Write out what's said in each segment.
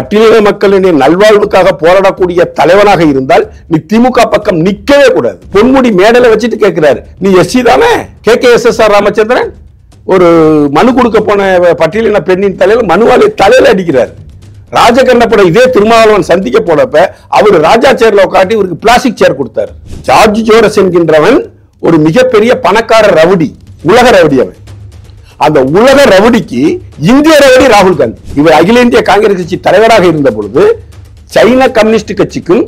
பட்டியலின மக்களின் நல்வாழ்வுக்காக போராடக்கூடிய தலைவனாக இருந்தால் நீ திமுக பக்கம் நிக்கவே கூடாது. பொன்முடி மேடலை வச்சுட்டு கேட்கிறாரு, நீ எஸ்சி தானே? KKSSR ராமச்சந்திரன் ஒரு மனு கொடுக்க போன பட்டியலின பெண்ணின் தலையில மனுவாளி தலையில அடிக்கிறார். ராஜகண்ணப்பட இதே திருமாவளவன் சந்திக்க போனப்ப அவர் ராஜா சேர்ல உட்காட்டி இவருக்கு பிளாஸ்டிக் சேர் கொடுத்தார். ஜார்ஜ் ஜோரஸ் என்கின்றவன் ஒரு மிகப்பெரிய பணக்கார ரவுடி, உலக ரவுடி. அவன் அந்த உலக ரவுடிக்கு இந்திய ரவுடி ராகுல் காந்தி. இவர் அகில இந்திய காங்கிரஸ் கட்சி தலைவராக இருந்த பொழுது சைனா கம்யூனிஸ்ட் கட்சிக்கும்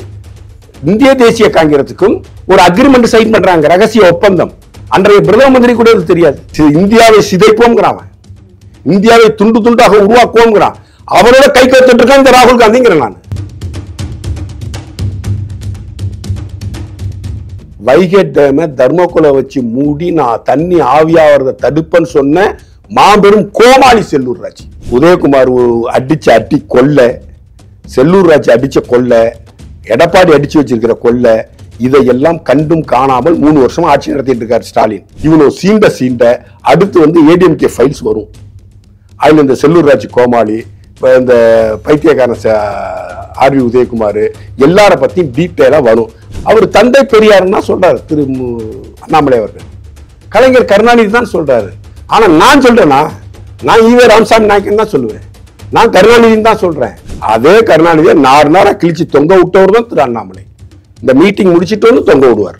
இந்திய தேசிய காங்கிரசுக்கும் ஒரு அக்ரிமெண்ட் சைன் பண்றாங்க, ரகசிய ஒப்பந்தம். அன்றைய பிரதம மந்திரி கூட தெரியாது. இந்தியாவை சிதைப்போம்ங்கிறான், இந்தியாவை துண்டு துண்டாக உருவாக்குவோம்ங்கிறான். அவரோட கை கத்துட்டு இருக்கான் இந்த ராகுல் காந்திங்கிறேன் நான். வைகை டேம தர்மகுல வச்சு மூடி நான் தண்ணி ஆவியாவத தடுப்பன்னு சொன்ன மாபெரும் கோமாளி செல்லூர் ராஜ். உதயகுமார் அடிச்ச அடி கொல்ல, செல்லூர் ராஜ் அடிச்ச கொல்ல, எடப்பாடி அடிச்சு வச்சிருக்கிற கொல்ல, இதையெல்லாம் கண்டும் காணாமல் 3 வருஷமா ஆட்சி நடத்திட்டு இருக்காரு ஸ்டாலின். இவ்வளவு சீண்ட அடுத்து ADMK ஃபைல்ஸ் வரும். அதுல இந்த செல்லூர் ராஜ் கோமாளி, இந்த பைத்தியக்காரன RV உதயகுமார் எல்லார பத்தியும் டீட்டெயிலா வரும். அவர் தந்தை பெரியார்னா சொல்றாரு திரு அண்ணாமலை அவர்கள், கலைஞர் கருணாநிதி தான் சொல்றாரு. ஆனா நான் சொல்றேன்னா, நான் ஈவே ராமசாமி நாயக்கன் தான் சொல்லுவேன், நான் கருணாநிதினு தான் சொல்றேன். அதே கருணாநிதியை நாரா கிழிச்சு தொங்க விட்டவர் தான் திரு அண்ணாமலை. இந்த மீட்டிங் முடிச்சிட்டு தொங்க விடுவார்.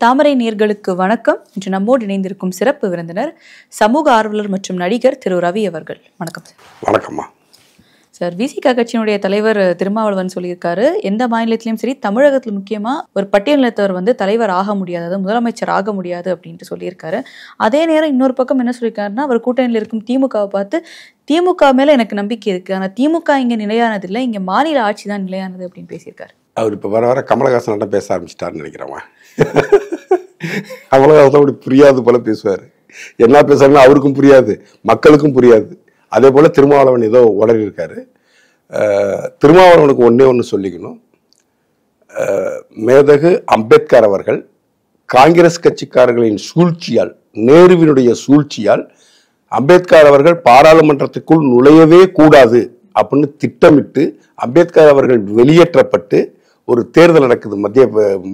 தாமரை நேயர்களுக்கு வணக்கம். இன்று நம்மோடு இணைந்திருக்கும் சிறப்பு விருந்தினர் சமூக ஆர்வலர் மற்றும் நடிகர் திரு ரவி அவர்கள். வணக்கம் சார். வணக்கம்மா சார். விசிக கட்சியினுடைய தலைவர் திருமாவளவன் சொல்லியிருக்காரு, எந்த மாநிலத்திலும் சரி, தமிழகத்தில் முக்கியமா ஒரு பட்டியலினத்தவர் தலைவர் ஆக முடியாது, முதலமைச்சர் ஆக முடியாது அப்படின்ட்டு சொல்லியிருக்காரு. அதே நேரம் இன்னொரு பக்கம் என்ன சொல்லியிருக்காருன்னா, அவர் கூட்டணியில் இருக்கும் திமுகவை பார்த்து திமுக மேல எனக்கு நம்பிக்கை இருக்கு, ஆனா திமுக இங்க நிலையானது இல்லை, இங்க மாநில ஆட்சி தான் நிலையானது அப்படின்னு பேசியிருக்காரு. அவர் இப்ப வர கமலஹாசன் பேச ஆரம்பிச்சிட்டாருன்னு நினைக்கிறேன். கமலஹாசன் அப்படி புரியாது போல பேசுவாரு. என்ன பேசுறாருன்னா அவருக்கும் புரியாது, மக்களுக்கும் புரியாது. அதே போல திருமாவளவன் ஏதோ உளறி இருக்காரு. திருமாவளவனுக்கு ஒண்ணு சொல்லிக்கணும், மேதகு அம்பேத்கர் அவர்கள் காங்கிரஸ் கட்சிக்காரர்களின் சூழ்ச்சியால், நேருவினுடைய சூழ்ச்சியால் அம்பேத்கர் அவர்கள் பாராளுமன்றத்துக்குள் நுழையவே கூடாது அப்படின்னு திட்டமிட்டு அம்பேத்கர் அவர்கள் வெளியேற்றப்பட்டு ஒரு தேர்தல் நடக்குது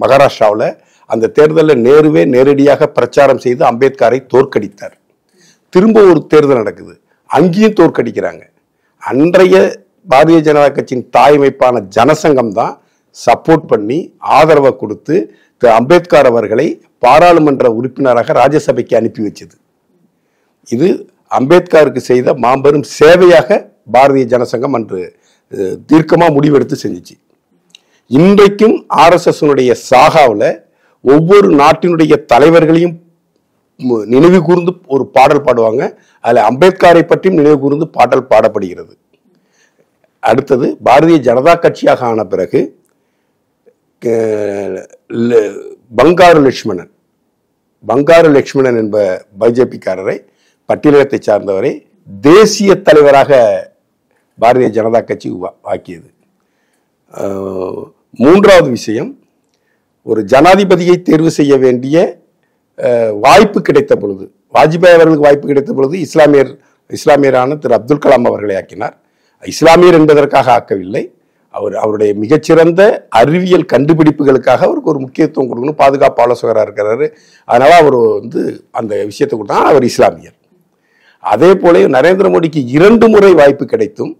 மகாராஷ்டிராவில். அந்த தேர்தலில் நேருவே நேரடியாக பிரச்சாரம் செய்து அம்பேத்கரை தோற்கடித்தார். திரும்ப ஒரு தேர்தல் நடக்குது, அங்கேயும் தோற்கடிக்கிறாங்க. அன்றைய பாரதிய ஜனதா கட்சியின் தாயமைப்பான ஜனசங்கம் தான் சப்போர்ட் பண்ணி ஆதரவை கொடுத்து அம்பேத்கர் அவர்களை பாராளுமன்ற உறுப்பினராக ராஜ்யசபைக்கு அனுப்பி வச்சது. இது அம்பேத்கருக்கு செய்த மாபெரும் சேவையாக பாரதிய ஜனசங்கம் அன்று தீர்க்கமா முடிவெடுத்து செஞ்சிச்சு. இன்றைக்கும் RSS சாகாவில் ஒவ்வொரு நாட்டினுடைய தலைவர்களையும் நினைவு கூர்ந்து ஒரு பாடல் பாடுவாங்க. அதுல அம்பேத்கரை பற்றியும் நினைவு கூர்ந்து பாடல் பாடப்படுகிறது. அடுத்தது பாரதிய ஜனதா கட்சியாக ஆன பிறகு பங்காரு லட்சுமணன் என்ப பிஜேபிக்காரரை, பட்டியலினத்தை சார்ந்தவரை தேசிய தலைவராக பாரதிய ஜனதா கட்சி ஆக்கியது. மூன்றாவது விஷயம், ஒரு ஜனாதிபதியை தேர்வு செய்ய வேண்டிய வாய்ப்பு கிடைத்த பொழுது, வாஜ்பாய் அவர்களுக்கு வாய்ப்பு கிடைத்த பொழுது இஸ்லாமியரான திரு அப்துல் கலாம் அவர்களை ஆக்கினார். இஸ்லாமியர் என்பதற்காக ஆக்கவில்லை, அவருடைய மிகச்சிறந்த அறிவியல் கண்டுபிடிப்புகளுக்காக அவருக்கு ஒரு முக்கியத்துவம் கொடுக்கணும், பாதுகாப்பு ஆலோசகராக இருக்கிறாரு, அதனால அவர் அந்த விஷயத்தை கொடுத்தா அவர் இஸ்லாமியர். அதே போல நரேந்திர மோடிக்கு 2 முறை வாய்ப்பு கிடைத்தும்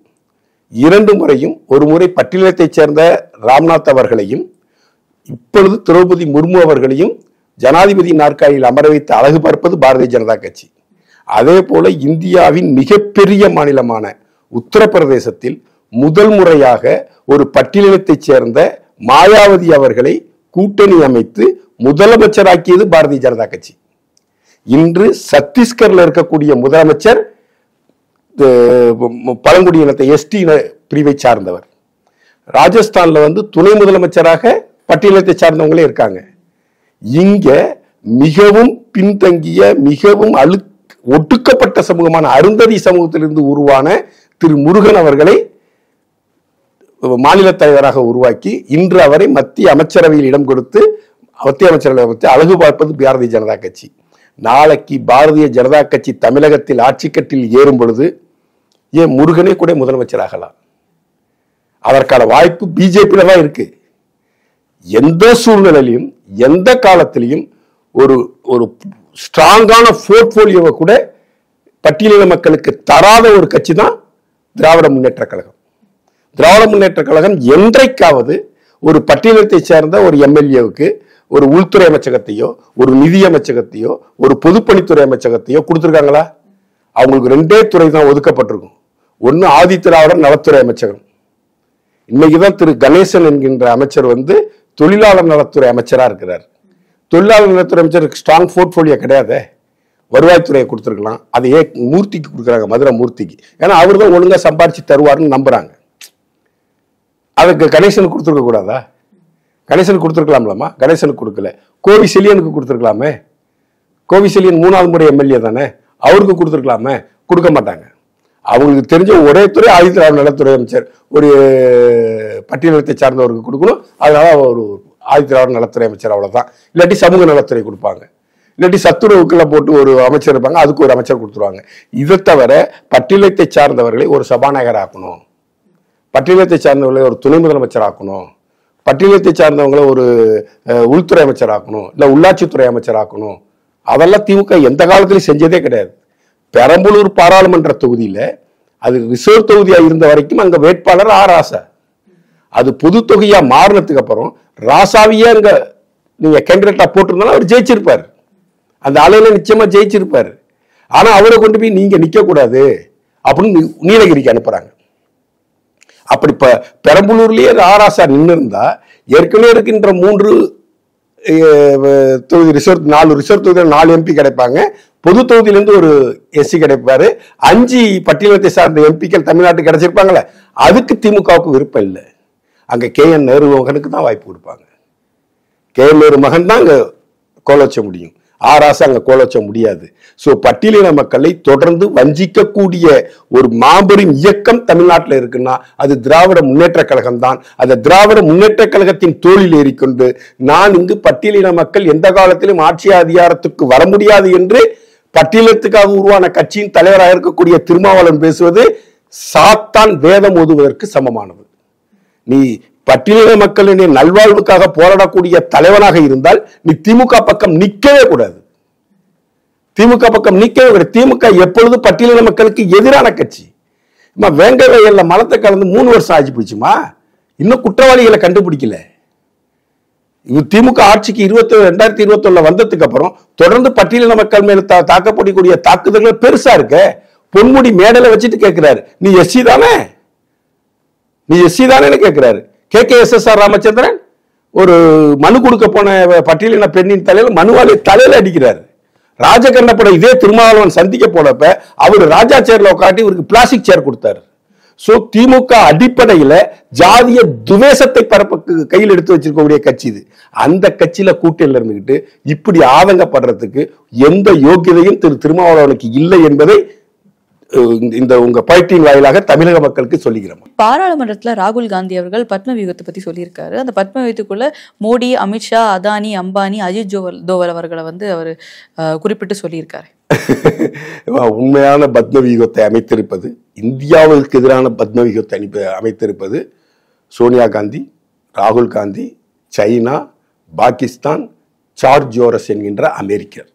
2 முறையும், ஒரு முறை பட்டியலத்தை சேர்ந்த ராம்நாத் அவர்களையும் இப்பொழுது திரௌபதி முர்மு அவர்களையும் ஜனாதிபதி நாற்காலியில் அமர வைத்து அழகு பார்ப்பது பாரதிய ஜனதா கட்சி. அதே போல இந்தியாவின் மிகப்பெரிய மாநிலமான உத்தரப்பிரதேசத்தில் முதல் முறையாக ஒரு பட்டியலினத்தை சேர்ந்த மாயாவதி அவர்களை கூட்டணி அமைத்து முதலமைச்சராக்கியது பாரதிய ஜனதா கட்சி. இன்று சத்தீஸ்கர்ல இருக்கக்கூடிய முதலமைச்சர் பழங்குடியினத்தை ST பிரிவை சார்ந்தவர். ராஜஸ்தான்ல துணை முதலமைச்சராக பட்டியலத்தை சார்ந்தவங்களே இருக்காங்க. இங்க மிகவும் பின்தங்கிய, மிகவும் ஒடுக்கப்பட்ட சமூகமான அருந்ததி சமூகத்திலிருந்து உருவான திரு முருகன் அவர்களை மாநில தலைவராக உருவாக்கி இன்று அவரை மத்திய அமைச்சரவையில் இடம் கொடுத்து மத்திய அமைச்சரவை பற்றி அழகு பார்ப்பது பாரதிய ஜனதா கட்சி. நாளைக்கு பாரதிய ஜனதா கட்சி தமிழகத்தில் ஆட்சி கட்டில் ஏறும் பொழுது ஏன் முருகனே கூட முதலமைச்சர் ஆகலாம். அதற்கான வாய்ப்பு பிஜேபியில தான் இருக்கு. எந்த சூழ்நிலையிலும் எந்த காலத்திலையும் ஒரு ஒரு ஸ்ட்ராங்கான போர்ட்போலியோவை கூட பட்டியலின மக்களுக்கு தராத ஒரு கட்சி தான் திராவிட முன்னேற்ற கழகம். திராவிட முன்னேற்ற கழகம் என்றைக்காவது ஒரு பட்டியலத்தை சேர்ந்த ஒரு எம்எல்ஏவுக்கு ஒரு உள்துறை அமைச்சகத்தையோ ஒரு நிதி அமைச்சகத்தையோ ஒரு பொதுப்பணித்துறை அமைச்சகத்தையோ கொடுத்துருக்காங்களா? அவங்களுக்கு 2 துறை தான் ஒதுக்கப்பட்டிருக்கும். ஒன்னு ஆதி திராவிடர் நலத்துறை அமைச்சகம். இன்னைக்குதான் திரு கணேசன் என்கின்ற அமைச்சர் தொழிலாளர் நலத்துறை அமைச்சரா இருக்கிறார். தொழிலாளர் நலத்துறை அமைச்சருக்கு ஸ்ட்ராங் போர்ட்போலியோ கிடையாது. வருவாய்த்துறையை கொடுத்துருக்கலாம். அதையே மூர்த்திக்கு கொடுக்குறாங்க, மதுரை மூர்த்திக்கு. ஏன்னா அவர் தான் ஒழுங்கா சம்பாரிச்சு தருவாருன்னு நம்புறாங்க. அதுக்கு கணேசனுக்கு கொடுத்துருக்க கூடாதா? கணேசனுக்கு கொடுத்துருக்கலாம்லாமா? கணேசனுக்கு கொடுக்கல. கோவி செலியனுக்கு கொடுத்துருக்கலாமே. கோவி செலியன் 3வது முறை எம்எல்ஏ தானே, அவருக்கு கொடுத்துருக்கலாமே. கொடுக்க மாட்டாங்க. அவங்களுக்கு தெரிஞ்ச ஒரே துறை ஆதி திராவிட நலத்துறை அமைச்சர் ஒரு பட்டியலத்தை சார்ந்தவருக்கு கொடுக்கணும். அதனால ஒரு ஆதி திராவிட நலத்துறை அமைச்சர், அவ்வளவுதான். இல்லாட்டி சமூக நலத்துறை கொடுப்பாங்க, இல்லாட்டி சத்துணவுக்கெல்லாம் போட்டு ஒரு அமைச்சர் இருப்பாங்க, அதுக்கு ஒரு அமைச்சர் கொடுத்துருவாங்க. இதை தவிர பட்டியலத்தை சார்ந்தவர்களை ஒரு சபாநாயகர் ஆக்கணும், பட்டியலத்தை சார்ந்தவர்களை ஒரு துணை முதலமைச்சர் ஆக்கணும், பட்டியலத்தை சார்ந்தவங்களை ஒரு உள்துறை அமைச்சர் ஆக்கணும், இல்ல உள்ளாட்சித்துறை அமைச்சர் ஆக்கணும். அதெல்லாம் திமுக எந்த காலத்திலையும் செஞ்சதே கிடையாது. பெரம்பலூர் பாராளுமன்ற தொகுதியில அது ரிசர்வ் தொகுதியா இருந்த வரைக்கும் அங்க வேட்பாளர் ராசா. அது பொது தொகுதியா மாறினதுக்கு அப்புறம் ராசாவையே அங்க நீங்க கேண்டிடேட்டா போட்டிருந்தாலும் அவர் ஜெயிச்சிருப்பாரு. அந்த ஆலையில நிச்சயமா ஜெயிச்சிருப்பாரு. ஆனா அவரை கொண்டு போய் நீங்க நிக்க கூடாது அப்படின்னு நீலகிரிக்கு அனுப்புறாங்க. அப்படி பெரம்பலூர்லயே ராசா நின்று இருந்தா ஏற்கனவே இருக்கின்ற 3 தொகுதி ரிசர்வ் 4 ரிசர்வ் தொகுதியில் 4 எம்பி கிடைப்பாங்க. பொது தொகுதியிலிருந்து ஒரு எஸ்சி கிடைப்பாரு. 5 பட்டியலத்தை சார்ந்த எம்பிக்கள் தமிழ்நாட்டுக்கு கிடைச்சிருப்பாங்களே. அதுக்கு திமுகவுக்கு விருப்பம் இல்லை. அங்க KN நேரு மகனுக்கு தான் வாய்ப்பு கொடுப்பாங்க. KN நேரு மகன் தான் அங்க கோலோச்ச முடியும். ராசா அங்க கோலோச்ச முடியாது. சோ பட்டியலின மக்களை தொடர்ந்து வஞ்சிக்கக்கூடிய ஒரு மாபெரும் இயக்கம் தமிழ்நாட்டில் இருக்குன்னா அது திராவிட முன்னேற்ற கழகம் தான். அந்த திராவிட முன்னேற்ற கழகத்தின் தோளில் ஏறிக்கொண்டு நான் இங்கு பட்டியலின மக்கள் எந்த காலத்திலும் ஆட்சி அதிகாரத்துக்கு வர முடியாது என்று பட்டியலத்துக்காக உருவான கட்சியின் தலைவராக இருக்கக்கூடிய திருமாவளவன் பேசுவது சாத்தான் வேதம் ஓதுவதற்கு சமமானது. நீ பட்டியலின மக்களின் நல்வாழ்வுக்காக போராடக்கூடிய தலைவனாக இருந்தால் நீ திமுக பக்கம் நிக்கவே கூடாது. திமுக பக்கம் நிக்கவே கூடாது. திமுக எப்பொழுது பட்டியலின மக்களுக்கு எதிரான கட்சி. வேங்க வயல்ல மலத்தை கலந்து 3 வருஷம் ஆச்சு போச்சுமா, இன்னும் குற்றவாளிகளை கண்டுபிடிக்கல. இது திமுக ஆட்சிக்கு 2021 வந்ததுக்கு அப்புறம் தொடர்ந்து பட்டியலின மக்கள் மேல தாக்கப்படக்கூடிய தாக்குதல்கள் பெருசா இருக்க. பொன்முடி மேடல வச்சுட்டு கேட்கிறாரு, நீ எஸ்சி தானே, நீ எஸ்சி தானே கேட்கிறாரு. KKSSR ராமச்சந்திரன் ஒரு மனு கொடுக்க போன பட்டியலின பெண்ணின் தலையில மனுவாளி தலையில அடிக்கிறாரு. ராஜகண்ணப்பட இதே திருமாவளவன் சந்திக்க போனப்ப அவர் ராஜா சேர்ல காட்டி இவருக்கு பிளாஸ்டிக் சேர் கொடுத்தாரு. சோ திமுக அடிப்படையில ஜாதிய துவேஷத்தை பரப்புக்கு கையில் எடுத்து வச்சிருக்கக்கூடிய கட்சி இது. அந்த கட்சியில கூட்டணியில இருந்துகிட்டு இப்படி ஆதங்கப்படுறதுக்கு எந்த யோகியதையும் திருமாவளவனுக்கு இல்லை என்பதை இந்த உங்க பயிற்சியின் வாயிலாக தமிழக மக்களுக்கு சொல்லிக்கிறோம். பாராளுமன்றத்துல ராகுல் காந்தி அவர்கள் பத்ம வியூகத்தை பத்தி சொல்லியிருக்காரு. அந்த பத்ம வியூகத்துக்குள்ள மோடி, அமித்ஷா, அதானி, அம்பானி, அஜித் தோவல் அவர்களை அவர் குறிப்பிட்டு சொல்லியிருக்காரு. உண்மையான பத்ம வியூகத்தை அமைத்திருப்பது, இந்தியாவுக்கு எதிரான பத்ம வியூகத்தை அமைத்திருப்பது சோனியா காந்தி, ராகுல் Gandhi, China, Pakistan, George Soros என்கின்ற அமெரிக்கர்.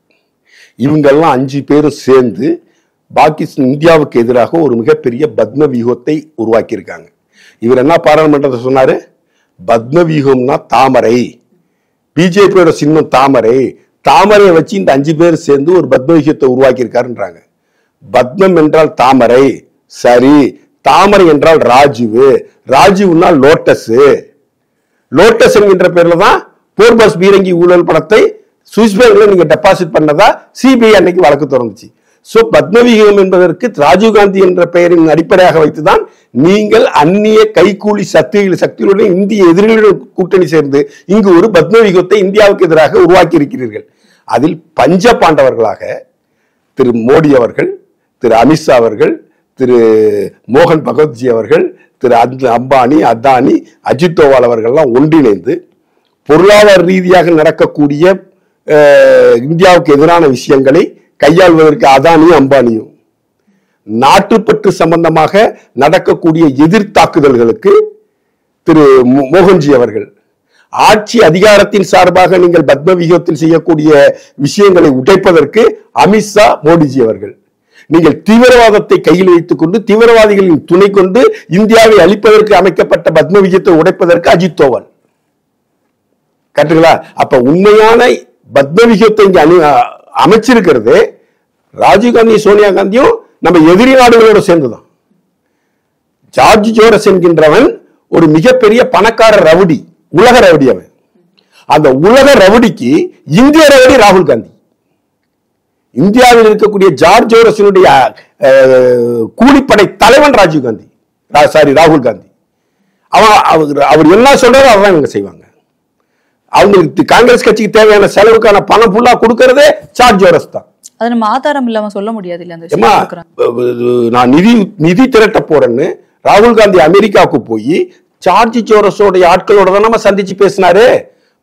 இவங்கெல்லாம் 5 பேரும் சேர்ந்து பாகிஸ்தான் இந்தியாவுக்கு எதிராக ஒரு மிகப்பெரிய பத்ம வியூகத்தை உருவாக்கி இருக்காங்க. இவர் என்ன பாராளுமன்றத்தை சொன்னாரு, பத்ம வியூகம்னா தாமரை, பிஜேபியோட சின்னம் தாமரை, தாமரையை வச்சு இந்த 5 பேர் சேர்ந்து ஒரு பத்ம வியூகத்தை உருவாக்கி இருக்காருன்றாங்க. பத்மம் என்றால் தாமரை, சரி. தாமரை என்றால் ராஜீவ், ராஜீவ்னா லோட்டஸ். லோட்டஸ் என்கின்ற பேர்ல தான் போர்பஸ் பீரங்கி ஊழல் பணத்தை சுவிஸ் பேங்க்ல நீங்க டெபாசிட் பண்ணதா சிபிஐ அன்னைக்கு வழக்கு தொடர்ந்துச்சு. சோ பத்மவியூகம் என்பதற்கு ராஜீவ்காந்தி என்ற பெயரின் அடிப்படையாக வைத்துதான் நீங்கள் அந்நிய கைகூலி சக்திகளுடன் இந்திய எதிரிகளுடன் கூட்டணி சேர்ந்து இங்கு ஒரு பத்மவியூகத்தை இந்தியாவுக்கு எதிராக உருவாக்கி இருக்கிறீர்கள். அதில் பஞ்ச பாண்டவர்களாக திரு மோடி அவர்கள், திரு அமித்ஷா அவர்கள், திரு மோகன் பகவத்ஜி அவர்கள், திரு அம்பானி, அதானி, அஜித் தோவால் அவர்கள்லாம் ஒன்றிணைந்து பொருளாதார ரீதியாக நடக்கக்கூடிய இந்தியாவுக்கு எதிரான விஷயங்களை கையாள்வதற்கு அதானியும் அம்பானியும், நாட்டுப்பற்று சம்பந்தமாக நடக்கக்கூடிய எதிர் தாக்குதல்களுக்கு திரு மோகன்ஜி அவர்கள், ஆட்சி அதிகாரத்தின் சார்பாக நீங்கள் பத்ம வியூகத்தில் செய்யக்கூடிய விஷயங்களை உடைப்பதற்கு அமித்ஷா, மோடிஜி அவர்கள், நீங்கள் தீவிரவாதத்தை கையில் வைத்துக் கொண்டு தீவிரவாதிகளின் துணை கொண்டு இந்தியாவை அழிப்பதற்கு அமைக்கப்பட்ட பத்ம வியூகத்தை உடைப்பதற்கு அஜித் தோவல். கரெக்டுங்களா? அப்ப உண்மையான பத்ம வியூகத்தை இங்க அமைச்சிருக்கிறது ராஜீவ்காந்தி, சோனியா காந்தியும் நம்ம எதிரி நாடுகளோட சேர்ந்துதான். ஜார்ஜ் ஜோரஸ் என்கின்றவன் ஒரு மிகப்பெரிய பணக்கார ரவுடி, உலக ரவுடி. அவன் அந்த உலக ரவுடிக்கு இந்திய ரவுடி ராகுல் காந்தி. இந்தியாவில் இருக்கக்கூடிய ஜார்ஜ் ஜோரஸினுடைய கூலிப்படை தலைவன் ராஜீவ் காந்தி, ராகுல் காந்தி. அவர் என்ன சொல்றாரோ அதான் இவங்க செய்வாங்க. அவங்களுக்கு காங்கிரஸ் கட்சிக்கு தேவையான செலவுக்கான பணம் ஃபுல்லா கொடுக்கறதே ஜார்ஜ் ஜோரஸ் தான். அது நம்ம ஆதாரம் இல்லாம சொல்ல முடியாது இல்ல. நான் நிதி திரட்ட போறேன்னு ராகுல் காந்தி அமெரிக்காவுக்கு போய் ஜார்ஜ் ஜோரஸோட ஆட்களோட தான் நம்ம சந்திச்சு பேசினாரு.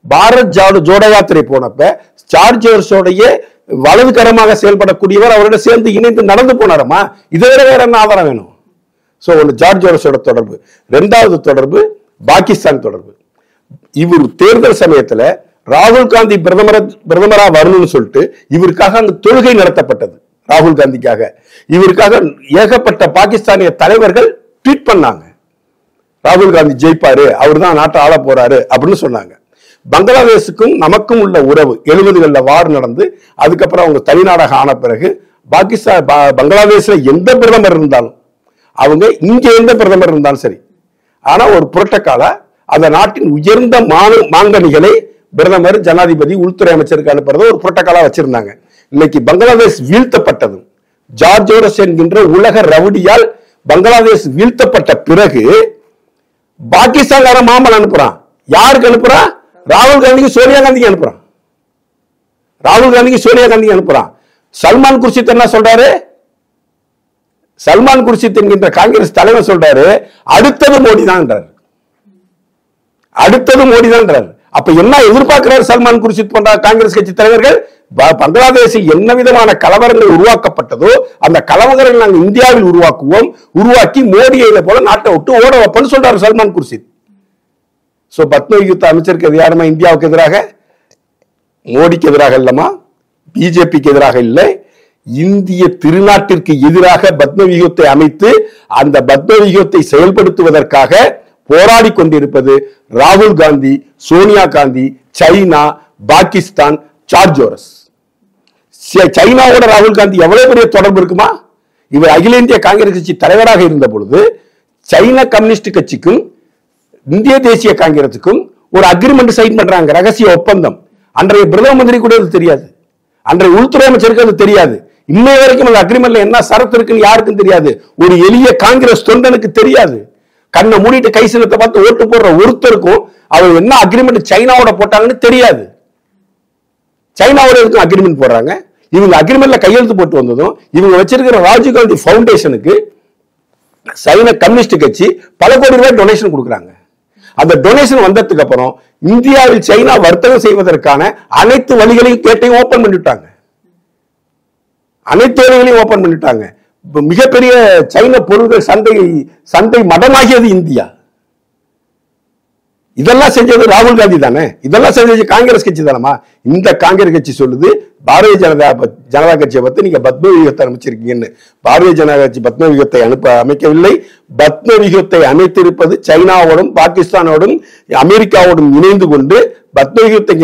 பாரத் ஜோடோ யாத்திரை போனப்ப ஜார்ஜ் ஜோரஸோடைய வலதுகரமாக செயல்படக்கூடியவர் அவரோட சேர்ந்து இணைந்து நடந்து போனாரமா. இதை வேற என்ன ஆதாரம் வேணும்? சோ ஒன்று ஜார்ஜ் ஜோரஸோட தொடர்பு. இரண்டாவது தொடர்பு பாகிஸ்தான் தொடர்பு. இவர் தேர்தல் சமயத்துல ராகுல் காந்தி பிரதமரா வரணும்னு சொல்லிட்டு இவருக்காக அங்கு தொழுகை நடத்தப்பட்டது. ராகுல் காந்திக்காக இவருக்காக ஏகப்பட்ட பாகிஸ்தானிய தலைவர்கள் ட்வீட் பண்ணாங்க, ராகுல் காந்தி ஜெயிப்பாரு, அவர் தான் நாட்டை ஆள போறாரு அப்படின்னு சொன்னாங்க. பங்களாதேஷுக்கும் நமக்கும் உள்ள உறவு 70களில் வார் நடந்து அதுக்கப்புறம் அவங்க தனிநாடாக ஆன பிறகு பாகிஸ்தான் பங்களாதேஷ்ல எந்த பிரதமர் இருந்தாலும் அவங்க இங்க எந்த பிரதமர் இருந்தாலும் சரி, ஆனா ஒரு புரோட்டோகால அந்த நாட்டின் உயர்ந்த மாங்கனிகளை பிரதமர், ஜனாதிபதி, உள்துறை அமைச்சருக்கு அனுப்புறத ஒரு புரோட்டோகாலா வச்சிருந்தாங்க. இன்னைக்கு பங்களாதேஷ் வீழ்த்தப்பட்டது ஜார்ஜ் ஜோரஸ் என்கின்ற உலக ரவுடியால் பங்களாதேஷ் வீழ்த்தப்பட்ட பிறகு பாகிஸ்தான் மாமல் அனுப்புறான். யாருக்கு அனுப்புறான்? ராகுல் காந்திக்கு, சோனியா காந்திக்கு அனுப்புறான். ராகுல் காந்திக்கு, சோனியா காந்திக்கு அனுப்புறான். சல்மான் குர்ஷித் என்ன சொல்றாரு? சல்மான் குர்ஷித் என்கின்ற காங்கிரஸ் தலைவர் சொல்றாரு, அடுத்தது மோடி தான். அடுத்தது மோடி தான். அப்ப என்ன எதிர்பார்க்கிறார் சல்மான் குர்ஷித் போன்ற காங்கிரஸ் கட்சி தலைவர்கள்? பங்களாதேஷில் என்ன விதமான கலவரங்கள் உருவாக்கப்பட்டதோ அந்த கலவரங்கள் நாங்கள் இந்தியாவில் உருவாக்குவோம், உருவாக்கி மோடியை போல நாட்டை விட்டு ஓட வைப்போம்னு சொல்றாரு சல்மான் குர்ஷித். சோ பத்ம வியூகத்தை அமைச்சருக்கு எதிராக இந்தியாவுக்கு எதிராக, மோடிக்கு எதிராக இல்லமா, பிஜேபிக்கு எதிராக இல்லை, இந்திய திருநாட்டிற்கு எதிராக பத்ம வியூகத்தை அமைத்து அந்த பத்ம வியூகத்தை செயல்படுத்துவதற்காக போராடி கொண்டிருப்பது ராகுல் காந்தி, சோனியா காந்தி, சைனா, பாகிஸ்தான், ஜார்ஜ் ஜோரஸ். சைனாவோட ராகுல் காந்தி எவ்வளவு பெரிய தொடர்பு இருக்குமா? இவர் அகில இந்திய காங்கிரஸ் கட்சி தலைவராக இருந்த பொழுது சைனா கம்யூனிஸ்ட் கட்சிக்கும் இந்திய தேசிய காங்கிரசுக்கும் ஒரு அக்ரிமெண்ட் சைன் பண்றாங்க, ரகசிய ஒப்பந்தம். அன்றைய பிரதம மந்திரி கூட அது தெரியாது, அன்றைய உள்துறை அமைச்சருக்கு அது தெரியாது. இன்னை வரைக்கும் அந்த அக்ரிமெண்ட்ல என்ன சரத்து இருக்குன்னு யாருக்கும் தெரியாது. ஒரு எளிய காங்கிரஸ் தொண்டனுக்கு தெரியாது. கண்ணை மூடிட்டு கை சின்னத்தை பார்த்து ஓட்டு போடுற ஒருத்தருக்கும் அவர் என்ன அக்ரிமெண்ட் சைனாவோட போட்டாங்கன்னு தெரியாது. சைனாவோட இருக்கும் அக்ரிமெண்ட் போடுறாங்க. இவங்க அக்ரிமெண்ட்ல கையெழுத்து போட்டு வந்ததும் இவங்க வச்சிருக்கிற ராஜீவ் காந்தி ஃபவுண்டேஷனுக்கு சைனா கம்யூனிஸ்ட் கட்சி பல கோடி ரூபாய் டொனேஷன் கொடுக்குறாங்க. அந்த டொனேஷன் வந்ததுக்கு அப்புறம் இந்தியாவில் சைனா வர்த்தகம் செய்வதற்கான அனைத்து வழிகளையும் கேட்டையும் ஓபன் பண்ணிட்டாங்க. அனைத்து வழிகளையும் ஓபன் பண்ணிட்டாங்க. மிகப்பெரிய சைன பொருட்கள் சந்தை மடமாகியது இந்தியா. இதெல்லாம் செஞ்சது ராகுல் காந்தி தானே, இதெல்லாம் செஞ்சது காங்கிரஸ் கட்சி தானமா. இந்த காங்கிரஸ் கட்சி சொல்லுது பாரதிய ஜனதா கட்சியை பத்தி நீங்க பத்ம வியூகத்தை அமைச்சிருக்கீங்கன்னு. பாரதிய ஜனதா கட்சி பத்ம வியூகத்தை அமைக்கவில்லை. பத்ம வியூகத்தை அமைத்திருப்பது சைனாவோடும் பாகிஸ்தானோடும் அமெரிக்காவோடும் இணைந்து கொண்டு பத்ம வியூகத்தை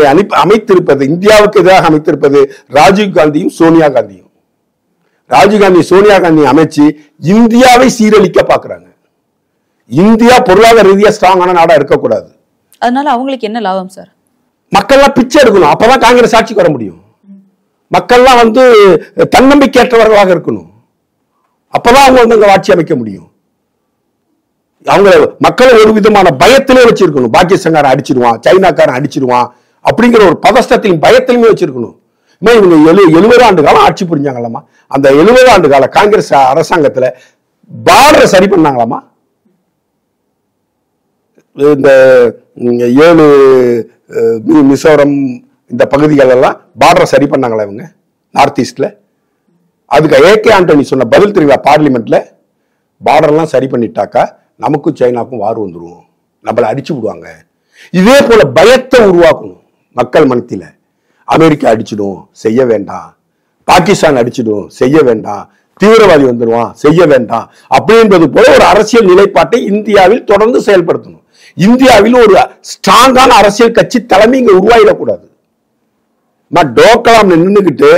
அமைத்திருப்பது, இந்தியாவுக்கு எதிராக அமைத்திருப்பது ராஜீவ் காந்தியும் சோனியா காந்தியும். ராஜீவ் காந்தி, சோனியா காந்தி அமைச்சு இந்தியாவை சீரழிக்க பாக்குறாங்க. இந்தியா பொருளாதார ரீதியா ஸ்ட்ராங்கான நாடா இருக்கக்கூடாது. அதனால அவங்களுக்கு என்ன லாபம் சார்? மக்கள்லாம் பிச்சை எடுக்கணும், அப்பதான் காங்கிரஸ் ஆட்சிக்கு வர முடியும். மக்கள்லாம் தன்னம்பிக்கையற்றவர்களாக இருக்கணும், அப்பதான் அவங்க அங்க ஆட்சி அமைக்க முடியும். அவங்க மக்களை ஒரு விதமான பயத்திலே வச்சிருக்கணும். பாகிஸ்தான்காரன் அடிச்சிருவான், சைனாக்காரன் அடிச்சிருவான் அப்படிங்கிற ஒரு பதஷ்டத்திலும் பயத்திலுமே வச்சிருக்கணும். இவங்க 70 ஆண்டு காலம் ஆட்சி புரிஞ்சாங்களாமா. அந்த 70 ஆண்டு கால காங்கிரஸ் அரசாங்கத்துல பார்டரை சரி பண்ணாங்களாமா. இந்த 7 மிசோரம் இந்த பகுதிகள் எல்லாம் பார்டரை சரி பண்ணாங்களா இவங்க நார்த் ஈஸ்ட்ல? அதுக்கு ஏகே ஆண்டனி சொன்ன பதில் தெரியுங்களா பார்லிமெண்ட்ல? பார்டர்லாம் சரி பண்ணிட்டாக்கா நமக்கும் சைனாக்கும் வார் வந்துடும், நம்மளை அடிச்சு விடுவாங்க. இதே போல பயத்தை உருவாக்கணும் மக்கள் மனத்தில. அமெரிக்கா அடிச்சிடும், செய்ய வேண்டாம். பாகிஸ்தான் அடிச்சிடும், செய்ய வேண்டாம். தீவிரவாதி வந்துடுவான், செய்ய வேண்டாம். அப்படின்றது போல ஒரு அரசியல் நிலைப்பாட்டை இந்தியாவில் தொடர்ந்து செயல்படுத்தணும். இந்தியாவில் ஒரு ஸ்ட்ராங்கான அரசியல் கட்சி தலைமை இங்க உருவாயிடக்கூடாது. டோக்கலாம் நின்றுகிட்டு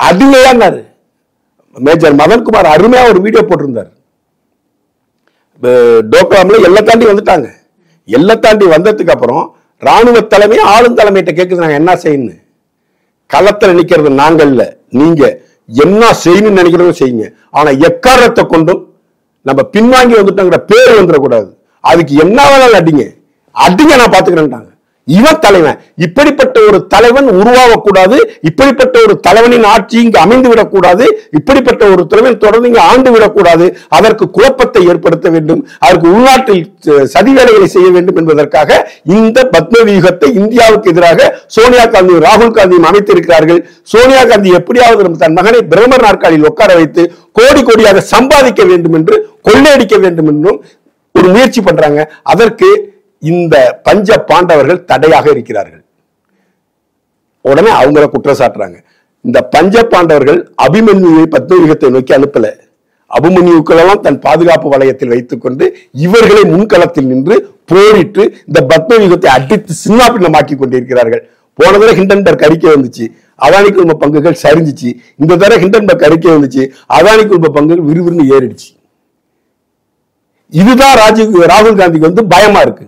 அடிமையானாரு. மேஜர் மதன்குமார் அருமையா ஒரு வீடியோ போட்டிருந்தார். டோக்கலாம்ல எல்லை தாண்டி வந்துட்டாங்க. எல்லை தாண்டி வந்ததுக்கு அப்புறம் ராணுவ தலைமை ஆளும் தலைமையிட்ட கேட்குது, நாங்க என்ன செய்யணும். களத்துல நிக்கிறது நாங்க இல்ல, நீங்க என்ன செய்யணும்னு நினைக்கிறதும் செய்யுங்க. ஆனா எக்காரணத்தை கொண்டும் நம்ம பின்வாங்கி வந்துட்டோங்கிற பேர் வந்துடக்கூடாது. அதுக்கு என்ன வேணாலும் அடிங்க, அடிங்க, நான் பாத்துக்கிறேன்ட்டாங்க. இவன் தலைவன். இப்படிப்பட்ட ஒரு தலைவன் உருவாகக்கூடாது. இப்படிப்பட்ட ஒரு தலைவனின் ஆட்சி இங்கு அமைந்து விடக்கூடாது. இப்படிப்பட்ட ஒரு தலைவன் தொடர்ந்து இங்கு ஆண்டு விடக்கூடாது. அதற்கு குழப்பத்தை ஏற்படுத்த வேண்டும், அதற்கு உள்நாட்டில் சதி வேலைகளை செய்ய வேண்டும் என்பதற்காக இந்த பத்ம வியூகத்தை இந்தியாவுக்கு எதிராக சோனியா காந்தியும் ராகுல் காந்தியும் அமைத்திருக்கிறார்கள். சோனியா காந்தி எப்படியாவது தன் மகனை பிரதமர் நாற்காலியில் உட்கார வைத்து கோடி கோடியாக சம்பாதிக்க வேண்டும் என்று, கொள்ளையடிக்க வேண்டும் என்றும் ஒரு முயற்சி பண்றாங்க. அதற்கு இந்த பஞ்ச பாண்டவர்கள் தடையாக இருக்கிறார்கள். உடனே அவங்கள குற்றம் சாட்டுறாங்க. இந்த பஞ்ச பாண்டவர்கள் அபிமன்யுவை பத்மவியூகத்தை நோக்கி அனுப்பல. அபிமன்யுக்களெல்லாம் தன் பாதுகாப்பு வலயத்தில் வைத்துக் கொண்டு இவர்களை முன்களத்தில் நின்று போரிட்டு இந்த பத்மவியூகத்தை அடித்து சின்னாபின்னமாக்கி கொண்டிருக்கிறார்கள். போன தடவை ஹிண்டன்பர்க் அறிக்கை வந்துச்சு, அதானி குழும பங்குகள் சரிஞ்சிச்சு. இந்த தடவை ஹிண்டன்பர்க் அறிக்கை வந்துச்சு, அதானி குழும பங்குகள் விறுவிறுன்னு ஏறிடுச்சு. இதுதான் ராகுல் காந்திக்கு வந்து பயமா இருக்கு.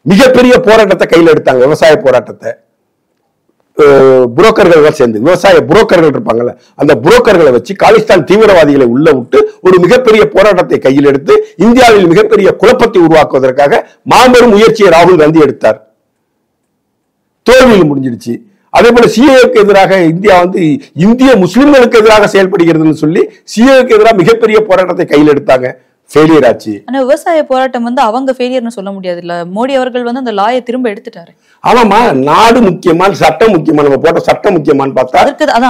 மிகப்பெரிய போராட்டத்தை கையில் எடுத்தாங்க, விவசாய போராட்டத்தை. புரோக்கர்கள் சேர்ந்து, விவசாய புரோக்கர்கள் இருப்பாங்கல்ல, அந்த புரோக்கர்களை வச்சு காலிஸ்தான் தீவிரவாதிகளை உள்ள விட்டு ஒரு மிகப்பெரிய போராட்டத்தை கையில் எடுத்து இந்தியாவில் மிகப்பெரிய குழப்பத்தை உருவாக்குவதற்காக மாபெரும் முயற்சியை ராகுல் காந்தி எடுத்தார். தோல்வியில் முடிஞ்சிடுச்சு. அதே போல சிஏக்கு எதிராக இந்தியா வந்து இந்திய முஸ்லிம்களுக்கு எதிராக செயல்படுகிறதுன்னு சொல்லி சிஏக்கு எதிராக மிகப்பெரிய போராட்டத்தை கையில் எடுத்தாங்க. ஃபெயிலியர் ஆச்சு. ஆனா விவசாய போராட்டம் வந்து அவங்க ஃபெயிலியர்னு சொல்ல முடியாது இல்ல. மோடி அவர்கள் வந்து அந்த லாயை திரும்ப எடுத்துட்டாரு. ஆமாமா, நாடு முக்கியமா சட்டம் முக்கியமா, நம்ம போட்ட சட்டம் முக்கியமான்னு பார்த்தா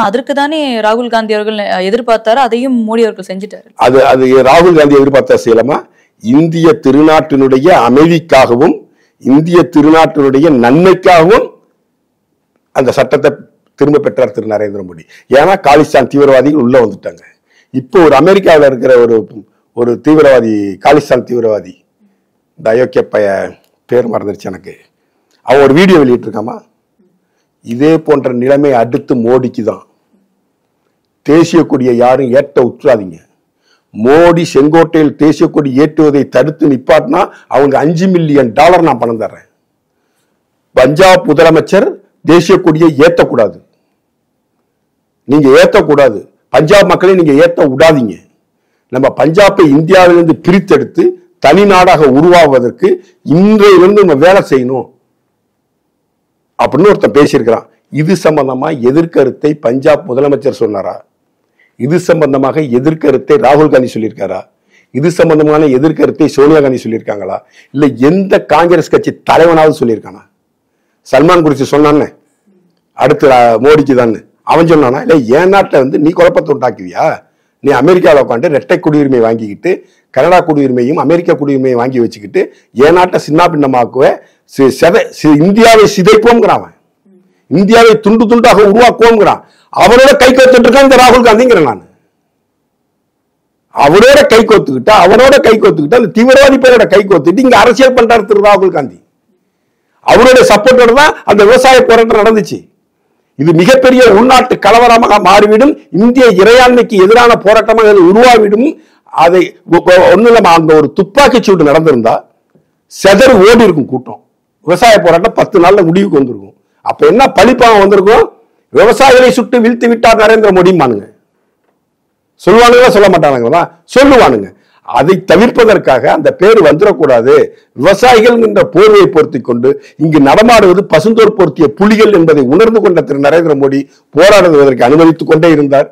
அதற்கு தானே ராகுல் காந்தி அவர்கள் எதிர்பார்த்தாரு, அதையும் மோடி அவர்கள் செஞ்சுட்டாரு. அது ராகுல் காந்தி எதிர்பார்த்தா செய்யலாமா? இந்திய திருநாட்டினுடைய அமைதிக்காகவும் இந்திய திருநாட்டினுடைய நன்மைக்காகவும் அந்த சட்டத்தை திரும்ப பெற்றார் திரு நரேந்திர மோடி. ஏன்னா காலிஸ்தான் தீவிரவாதிகள் உள்ள வந்துட்டாங்க. இப்போ ஒரு அமெரிக்காவில் இருக்கிற ஒரு தீவிரவாதி, காலிஸ்தான் தீவிரவாதி, இந்த அயோக்கிய பைய பேர் மறந்துருச்சு எனக்கு, அவன் ஒரு வீடியோ வெளியிட்டிருக்காமா. இதே போன்ற நிலைமை அடுத்து மோடிக்கு தான். தேசிய கொடியை யாரும் ஏற்ற உற்றாதீங்க. மோடி செங்கோட்டையில் தேசிய கொடி ஏற்றுவதை தடுத்து நிப்பாட்டினா அவங்க $5 மில்லியன் நான் பணம் தர்றேன். பஞ்சாப் முதலமைச்சர் தேசிய கொடியை ஏற்றக்கூடாது, நீங்க ஏற்றக்கூடாது. பஞ்சாப் மக்களை நீங்க ஏற்ற விடாதீங்க. நம்ம பஞ்சாபை இந்தியாவிலிருந்து பிரித்தெடுத்து தனி நாடாக உருவாவதற்கு இன்றையிலிருந்து நம்ம வேலை செய்யணும் அப்படின்னு ஒருத்தன் பேசியிருக்கிறான். இது சம்பந்தமா எதிர்கருத்தை பஞ்சாப் முதலமைச்சர் சொன்னாரா? இது சம்பந்தமாக எதிர்கருத்தை ராகுல் காந்தி சொல்லியிருக்காரா? இது சம்பந்தமான எதிர்கருத்தை சோனியா காந்தி சொல்லியிருக்காங்களா? இல்ல எந்த காங்கிரஸ் கட்சி தலைவனாவது சொல்லியிருக்கானா? சல்மான் குறிச்சி சொன்னான்னு அடுத்து மோடிக்கு தான் அவன் சொன்னானா? இல்ல என் நாட்டில் வந்து நீ குழப்பத்தை உண்டாக்குவியா? நீ அமெரிக்காவில் உட்காந்து இரட்டை குடியுரிமை வாங்கிக்கிட்டு கனடா குடியுரிமையும் அமெரிக்கா குடியுரிமையும் வாங்கி வச்சுக்கிட்டு என் நாட்டை சின்ன பின்னமாக்குவ, இந்தியாவை சிதைப்போங்கிறான், இந்தியாவை துண்டு துண்டாக உருவாக்குவோங்கிறான். அவரோட கை கோத்துட்டு இருக்கான் இந்த ராகுல் காந்திங்கிறேன் நான். அவரோட கை கோத்துக்கிட்டு அந்த தீவிரவாதி பேரோட கை கோத்துட்டு இங்க அரசியல் பண்றாரு திரு ராகுல் காந்தி. அவருடைய சப்போர்ட்டோட தான் அந்த விவசாய போராட்டம் நடந்துச்சு. இது மிகப்பெரிய உள்நாட்டு கலவரமாக மாறிவிடும், இந்திய இறையாண்மைக்கு எதிரான போராட்டமாக உருவாவிடும். அதை ஒண்ணு இல்லாம அங்க ஒரு துப்பாக்கி சூடு நடந்திருந்தா செதறி ஓடி இருக்கும் கூட்டம். விவசாய போராட்டம் 10 நாள்ல முடிவுக்கு வந்திருக்கும். அப்ப என்ன பழிப்பாக வந்திருக்கும்? விவசாயிகளை சுட்டு வீழ்த்தி விட்டார் நரேந்திர மோடிமானுங்க. சொல்லுவானுங்களா சொல்ல மாட்டானுங்களா? சொல்லுவானுங்க. அதை தவிர்ப்பதற்காக அந்த பேர் வந்துடக்கூடாது, விவசாயிகள் என்ற போர்வையை பொருத்தி கொண்டு இங்கு நடமாடுவது பசுந்தோர் பொருத்திய புலிகள் என்பதை உணர்ந்து கொண்ட திரு நரேந்திர மோடி போராடுவதற்கு அனுமதித்துக் கொண்டே இருந்தார்.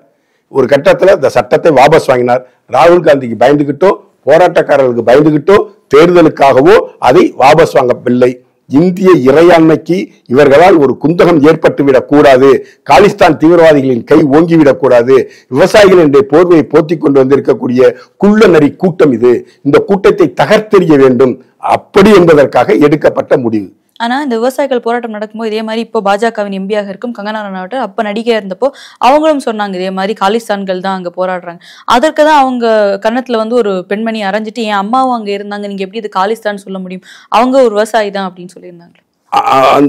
ஒரு கட்டத்தில் இந்த சட்டத்தை வாபஸ் வாங்கினார். ராகுல் காந்திக்கு பயந்துகிட்டோ போராட்டக்காரர்களுக்கு பயந்துகிட்டோ தேர்தலுக்காகவோ அதை வாபஸ் வாங்கவில்லை. இந்திய இறையாண்மைக்கு இவர்களால் ஒரு குந்தகம் ஏற்பட்டுவிடக் கூடாது, காலிஸ்தான் தீவிரவாதிகளின் கை ஓங்கிவிடக் கூடாது, விவசாயிகள் என்ற போர்வையை போத்திக் கொண்டு வந்திருக்கக்கூடிய குள்ள நரி கூட்டம் இது, இந்த கூட்டத்தை தகர்த்தெறிய வேண்டும், அப்படி என்பதற்காக எடுக்கப்பட்ட முடிவு. ஆனா இந்த விவசாயிகள் போராட்டம் நடக்கும்போது இதே மாதிரி இப்போ பாஜகவின் எம்பியாக இருக்கும் கங்கனா ரனாவட் அப்ப நடிகையா இருந்தப்போ அவங்களும் சொன்னாங்க இதே மாதிரி காலிஸ்தான்கள் தான் அங்க போராடுறாங்க. அதற்கு தான் அவங்க கன்னத்துல வந்து ஒரு பெண்மணி அரைஞ்சிட்டு என் அம்மாவும் அங்க இருந்தாங்க, நீங்க எப்படி இது காலிஸ்தான் சொல்ல முடியும், அவங்க ஒரு விவசாயி தான் அப்படின்னு சொல்லியிருந்தாங்க.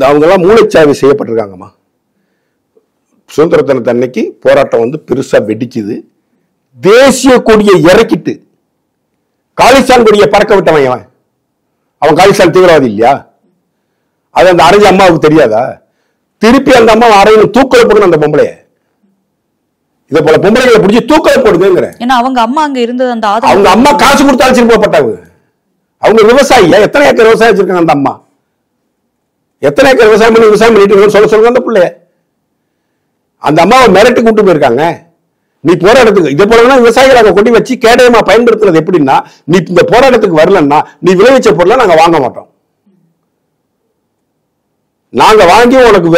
அவங்க எல்லாம் மூளைச்சாய்வு செய்யப்பட்டிருக்காங்கம்மா. சுதந்திர தினத்தன்னைக்கு போராட்டம் வந்து பெருசா வெடிக்குது. தேசிய கொடியை இறக்கிட்டு காலிஸ்தான் கொடியை பறக்க விட்டவன் அவன் காலிஸ்தான் தீவிரவாதி இல்லையா? அது அந்த அரைஞ்ச அம்மாவுக்கு தெரியாதா? திருப்பி அந்த அம்மா அரையில தூக்கல போடுங்க அந்த பொம்பளைய. இதை போல பொம்பளைகளை பிடிச்சி தூக்கல போடுங்க. ஏன்னா அவங்க அம்மா அங்க இருந்தது அந்த அவங்க அம்மா காசு கொடுத்து அழைச்சிட்டு போகப்பட்டாங்க. அவங்க விவசாயியா? எத்தனை ஏக்கர் விவசாயம் வச்சிருக்காங்க அந்த அம்மா? எத்தனை ஏக்கர் விவசாயம் பண்ணிட்டு சொல்ல சொல்லுங்க அந்த பிள்ளைய. அந்த அம்மாவை மிரட்டி கூட்டு போயிருக்காங்க. நீ போராட்டத்துக்கு இதே போல விவசாயிகள் அங்க கொண்டு வச்சு கேடயமா பயன்படுத்துறது எப்படின்னா, நீ இந்த போராட்டத்துக்கு வரலன்னா நீ விளைவிச்ச பொருளை நாங்க வாங்க மாட்டோம், நாங்க வாங்கி உனக்கு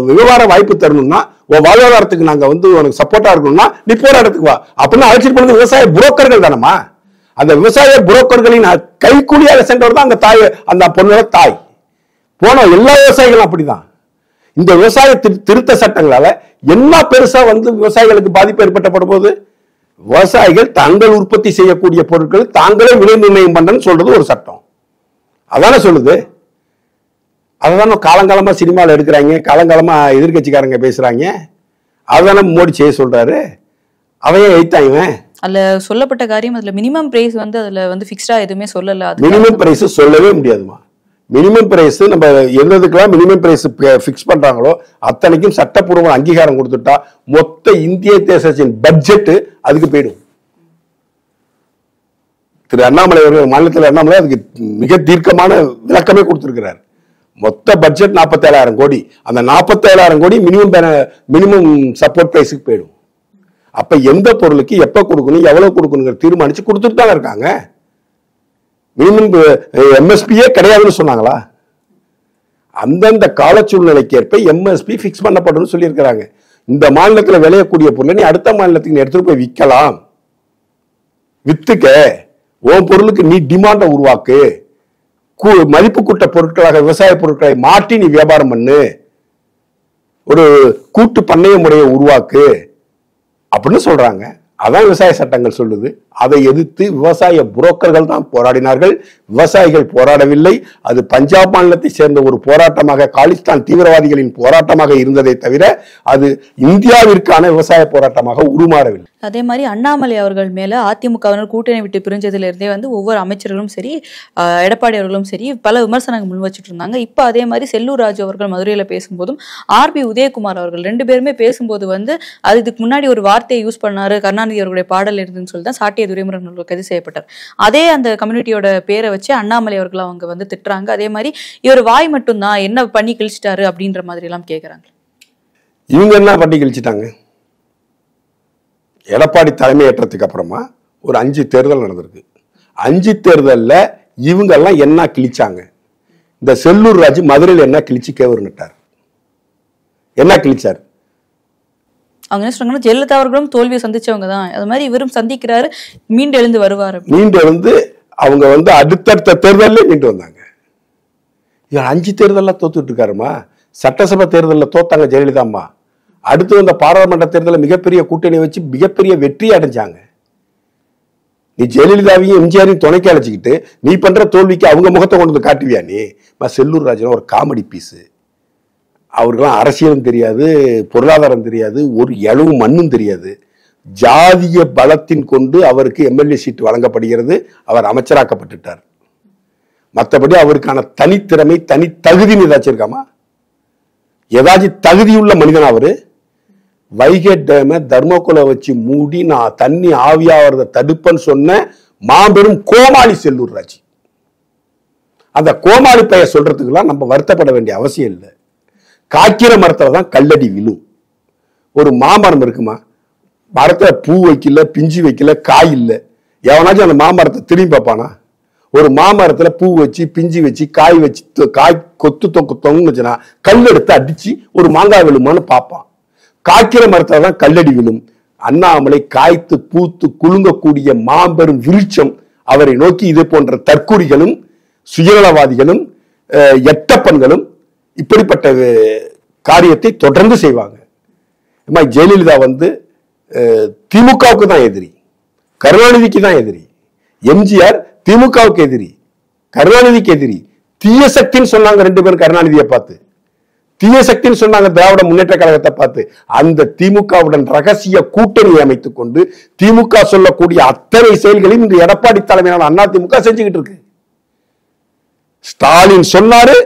விவகார வாய்ப்பு தரணும்னா உன் வாழ்வாதாரத்துக்கு நாங்க வந்து உனக்கு சப்போர்ட்டா இருக்கணும்னா நீ போராட்டத்துக்கு வா அப்படின்னு அழைச்சிட்டு போனது விவசாய புரோக்கர்கள் தானம்மா. அந்த விவசாய புரோக்கர்களின் கைக்கூலியாக சென்றவர் தான் அந்த தாய், அந்த பொண்ணோட தாய். போன எல்லா விவசாயிகளும் அப்படிதான். இந்த விவசாய திருத்த சட்டங்களால என்ன பெருசா வந்து விவசாயிகளுக்கு பாதிப்பு ஏற்பட்டப்பட போது, விவசாயிகள் தாங்கள் உற்பத்தி செய்யக்கூடிய பொருட்கள் தாங்களே விலை நிர்ணயம் பண்றன்னு சொல்றது ஒரு சட்டம். அதான சொல்லுது. அதுதானே காலங்காலமா சினிமாவில் எடுக்கிறாங்க, காலங்காலமா எதிர்கட்சிக்காரங்க பேசுறாங்க. அதுதானே மோடி செய்ய சொல்றாரு. அதையே எழுத்தாங்க. அதுல சொல்லப்பட்ட காரியம் அதுல மினிமம் பிரைஸ் வந்து அதுல வந்து பிக்ஸ்டா எதுவுமே சொல்லல. மினிமம் பிரைஸ் சொல்லவே முடியாதுமா. மினிமம் பிரைஸ் நம்ம எதுக்கெல்லாம் மினிமம் பிரைஸ் பிக்ஸ் பண்றாங்களோ அத்தனைக்கும் சட்டப்பூர்வ அங்கீகாரம் கொடுத்துட்டா மொத்த இந்திய தேசத்தின் பட்ஜெட் அதுக்கு போயிடும். திரு அண்ணாமலை அவர்கள் மாநிலத்தில் அண்ணாமலை அதுக்கு மிக தீர்க்கமான விளக்கமே கொடுத்திருக்கிறார். மொத்த பட்ஜெட் 47,000 கோடி. அந்த 47,000 கோடி மினிமம் சப்போர்ட் பிரைஸுக்கு போயிடும். அப்ப எந்த பொருளுக்கு எப்ப கொடுக்கணும் எவ்வளவு கொடுக்கணுங்கிற தீர்மானிச்சு கொடுத்துட்டு தான் இருக்காங்க. மினிமம் எம்எஸ்பியே கிடையாதுன்னு சொன்னாங்களா? அந்தந்த கால சூழ்நிலைக்கு ஏற்ப எம்எஸ்பி பிக்ஸ் பண்ணப்படும் சொல்லி இருக்கிறாங்க. இந்த மாநிலத்தில் விளையக்கூடிய பொருளை நீ அடுத்த மாநிலத்துக்கு எடுத்துட்டு போய் விற்கலாம், வித்துக்க, உன் பொருளுக்கு நீ டிமாண்ட உருவாக்கு, மதிப்பு கூட்ட பொருட்களாக விவசாய பொருட்களை மாற்றி நீ வியாபாரம் பண்ணு, ஒரு கூட்டு பண்ணைய முறையை உருவாக்கு அப்படின்னு சொல்றாங்க. அதான் விவசாய சட்டங்கள் சொல்லுது. அதை எதிர்த்து விவசாய புரோக்கர்கள் தான் போராடினார்கள், விவசாயிகள் போராடவில்லை. அது பஞ்சாப் மாநிலத்தை சேர்ந்த ஒரு போராட்டமாக, காலிஸ்தான் தீவிரவாதிகளின் போராட்டமாக இருந்ததை தவிர அது இந்தியாவிற்கான விவசாய போராட்டமாக உருமாறவில்லை. அதே மாதிரி அண்ணாமலை அவர்கள் மேல அதிமுகவினர் கூட்டணி விட்டு பிரிஞ்சதுல இருந்தே வந்து ஒவ்வொரு அமைச்சர்களும் சரி, எடப்பாடி அவர்களும் சரி பல விமர்சனங்கள் முன் வச்சுட்டு இருந்தாங்க. இப்ப அதே மாதிரி செல்லூர் ராஜு அவர்கள் மதுரையில பேசும்போதும் ஆர்பி உதயகுமார் அவர்கள் 2 பேருமே பேசும்போது வந்து அது இதுக்கு முன்னாடி ஒரு வார்த்தையை யூஸ் பண்ணாரு, கருணாநிதி அவர்களுடைய பாடல் இருந்துன்னு சொல்லி தான் சாட்டிய துரைமுருகன் அவர்கள் கைது செய்யப்பட்டார். அதே அந்த கம்யூனிட்டியோட பேரை வச்சு அண்ணாமலை அவர்கள் அவங்க வந்து திட்டுறாங்க. அதே மாதிரி இவர் வாய் மட்டும்தான் என்ன பண்ணி கிழிச்சிட்டாரு அப்படின்ற மாதிரி எல்லாம் கேட்கறாங்க. இவங்க என்ன பண்ணி கிழிச்சிட்டாங்க? எடப்பாடி தலைமையேற்றத்துக்கு அப்புறமா ஒரு 5 தேர்தல் நடந்திருக்கு. 5 தேர்தல்ல இவங்க எல்லாம் என்ன கிழிச்சாங்க? இந்த செல்லூர் ராஜு மதுரையில் என்ன கிழிச்சு கேவர்னுட்டார்? என்ன கிழிச்சார்? அவங்க என்ன சொல்றாங்கன்னா ஜெயலலிதா அவர்களும் தோல்வியை சந்திச்சவங்க தான், அது மாதிரி இவரும் சந்திக்கிறாரு, மீண்டு எழுந்து வருவார். மீண்டு எழுந்து அவங்க வந்து அடுத்தடுத்த தேர்தலில் மீண்டு வந்தாங்க. 5 தேர்தலில் தோத்துட்டு இருக்காருமா. சட்டசபை தேர்தலில் தோத்தாங்க ஜெயலலிதா அம்மா. அடுத்து வந்த பாராளுமன்ற தேர்தலில் மிகப்பெரிய கூட்டணி வச்சு மிகப்பெரிய வெற்றி அடைஞ்சாங்க. நீ ஜெயலலிதாவையும் எம்ஜிஆரையும் துணைக்கு அழைச்சிக்கிட்டு நீ பண்ற தோல்விக்கு அவங்க முகத்தை கொண்டு வந்து காட்டுவியா? நீ செல்லூர் ராஜன் ஒரு காமெடி பீஸு. அவருக்கெல்லாம் அரசியலும் தெரியாது, பொருளாதாரம் தெரியாது, ஒரு எளவு மண்ணும் தெரியாது. ஜாதிய பலத்தின் கொண்டு அவருக்கு எம்எல்ஏ சீட் வழங்கப்படுகிறது, அவர் அமைச்சராக்கப்பட்டுட்டார். மற்றபடி அவருக்கான தனித்திறமை தனி தகுதின்னு ஏதாச்சும் இருக்காமா? ஏதாச்சும் தகுதியுள்ள மனிதன் அவரு? வைகை டேம தர்மோகுல வச்சு மூடி நான் தண்ணி ஆவியாவத தடுப்பன்னு சொன்ன மாபெரும் கோமாளி செல்லூர் ராஜ். அந்த கோமாளி பெயர் சொல்றதுக்கெல்லாம் நம்ம வருத்தப்பட வேண்டிய அவசியம் இல்லை. காய்க்கிற மரத்துல தான் கல்லடி விழும். ஒரு மாமரம் இருக்குமா, மரத்துல பூ வைக்கல, பிஞ்சு வைக்கல, காய் இல்லை, எவனாச்சும் அந்த மாமரத்தை திரும்பி பார்ப்பானா? ஒரு மாமரத்துல பூ வச்சு பிஞ்சு வச்சு காய் வச்சு காய் கொத்து தொங்குன்னு வச்சுனா கல் எடுத்து அடிச்சு ஒரு மாங்காய் விழுமான்னு பார்ப்பான். காய்க்கிற மரத்துல தான் கல்லடி விழும். அண்ணாமலை காய்த்து பூத்து குலுங்கக்கூடிய மாபெரும் விருட்சம். அவரை நோக்கி இது போன்ற தற்கூரிகளும் சுயநலவாதிகளும் எட்டப்பன்களும் இப்படிப்பட்ட காரியத்தை தொடர்ந்து செய்வாங்க. ஜெயலலிதா வந்து திமுகவுக்கு தான் எதிரி, கருணாநிதிக்கு தான் எதிரி. எம்ஜிஆர் திமுகவுக்கு எதிரி, கருணாநிதிக்கு எதிரி. தீய சக்தின்னு சொன்னாங்க ரெண்டு பேரும் கருணாநிதியை பார்த்து, தீய சக்தின்னு சொன்னாங்க திராவிட முன்னேற்ற கழகத்தை பார்த்து. அந்த திமுகவுடன் ரகசிய கூட்டணி அமைத்துக் கொண்டு திமுக சொல்லக்கூடிய அத்தனை செயல்களையும் இந்த எடப்பாடி தலைமையிலான அண்ணா திமுக செஞ்சுக்கிட்டு இருக்கு. ஸ்டாலின் சொன்னாரு,